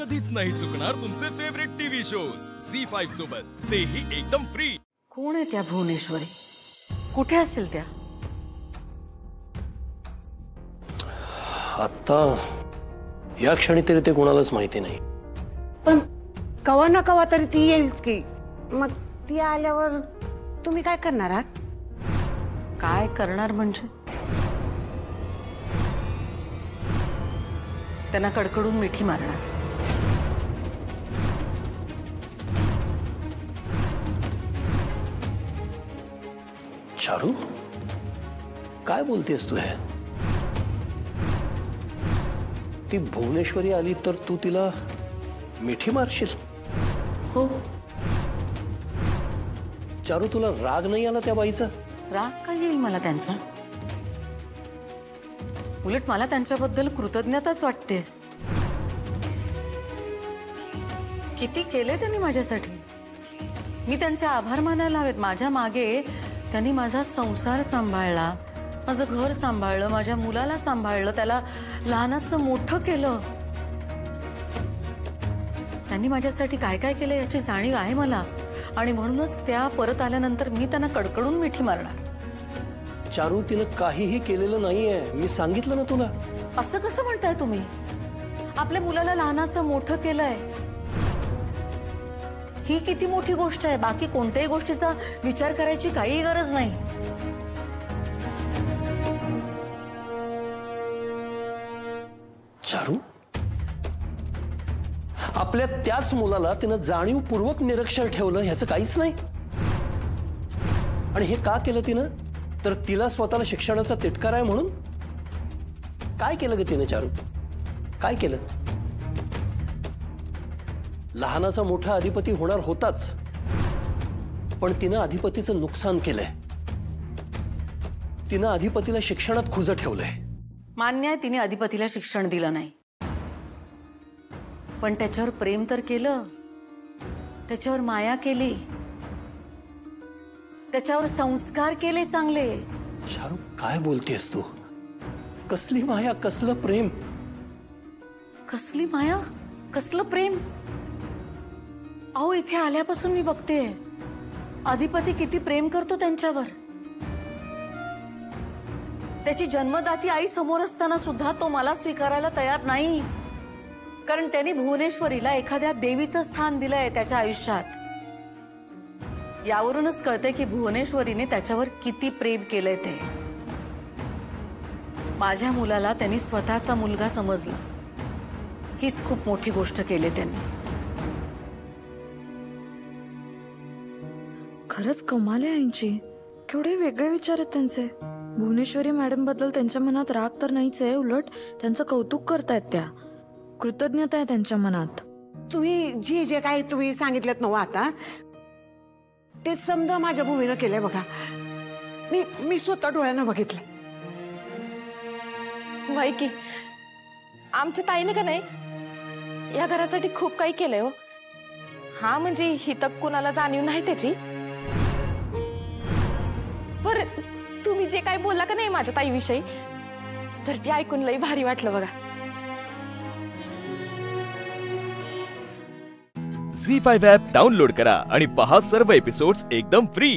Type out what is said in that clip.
कधीच नाही चुकणार तुमचे फेवरेट टीव्ही शोज झी5 सोबत, तेही एकदम फ्री। कोण आहे त्या भुवनेश्वरी? कुठे असेल त्या? आता या क्षणी तरी ते कोणालाच माहिती नाही, पण कवा ना कवा तरी ती येईलच की। मग ती आल्यावर तुम्ही काय करणार आहात? काय करणार म्हणजे? त्यांना कडकडून मिठी मारणार। चारू, काय बोलतेस तू? हे ती भुवनेश्वरी आली तर तू तिला मिठी मारशील? हो। चारू, तुला राग नाही आला त्या बाईचा? राग काय येईल मला त्यांचा? उलट मला त्यांच्याबद्दल कृतज्ञताच वाटते। किती केले त्यांनी माझ्यासाठी, मी त्यांचे आभार मानायला हवेत। माझ्या मागे त्यांनी माझा संसार सांभाळला, माझं घर सांभाळलं, माझ्या मुलाला सांभाळलं, त्याला लहानाचं मोठं केलं। त्यांनी माझ्यासाठी काय काय केलं याची जाणीव आहे मला, आणि म्हणूनच त्या परत आल्यानंतर मी त्यांना कडकडून मिठी मारणार। चारू, तिने काहीही केलेलं नाहीये, मी सांगितलं ना तुला। असं कसं म्हणताय तुम्ही? आपल्या मुलाला लहानाचं मोठं केलंय, ही किती मोठी गोष्ट आहे। बाकी कोणत्याही गोष्टीचा विचार करायची काही गरज नाही। चारू, आपल्या त्याच मुलाला तिनं जाणीवपूर्वक निरीक्षण ठेवलं ह्याचं काहीच नाही। आणि हे का केलं तिनं? तर तिला स्वतःला शिक्षणाचा तिटकार आहे म्हणून। काय केलं ग तिने चारू? काय केलं? लहानाचा मोठा अधिपती होणार होताच, पण तिनं अधिपतीचं नुकसान केलंय। तिनं अधिपतीला शिक्षणात खुजं ठेवलंय। मान्य आहे, तिने अधिपतीला शिक्षण दिलं नाही, पण त्याच्यावर प्रेम तर केलं, त्याच्यावर माया केली, त्याच्यावर संस्कार केले चांगले। चारू, काय बोलतेस तू? कसली माया, कसलं प्रेम? कसली माया, कसलं प्रेम? अहो, इथे आल्यापासून मी बघते अधिपती किती प्रेम करतो त्यांच्यावर। त्याची जन्मदाती आई समोर असताना सुद्धा तो मला स्वीकारायला तयार नाही, कारण त्यांनी भुवनेश्वरीला एखाद्या देवीचं स्थान दिलंय त्याच्या आयुष्यात। यावरूनच कळते की भुवनेश्वरीने त्याच्यावर किती प्रेम केलंय ते। माझ्या मुलाला त्यांनी स्वतःचा मुलगा समजला, हीच खूप मोठी गोष्ट केली त्यांनी। खरंच कमाल आहे आईंची, केवढे वेगळे विचार आहेत त्यांचे। भुवनेश्वरी मॅडम बद्दल त्यांच्या मनात राग तर नाहीच आहे, उलट त्यांचं कौतुक करतायत त्या, कृतज्ञता आहे त्यांच्या मनात। तुम्ही जे जे काही तुम्ही सांगितलं नव्ह आता, ते समजा माझ्या भूमीनं केलंय बघा। मी स्वतः डोळ्यानं बघितलं। बाई की आमच्या ताईने का नाही या घरासाठी खूप काही केलंय हो। हा म्हणजे ही तर कोणाला जाणीव नाही त्याची, पर तुम्ही जे काही बोलला का नाही माझ्या ताईविषयी, तर ते ऐकून लई भारी वाटलं बघा। झी5 ॲप डाउनलोड करा आणि पहा सर्व एपिसोड्स एकदम फ्री।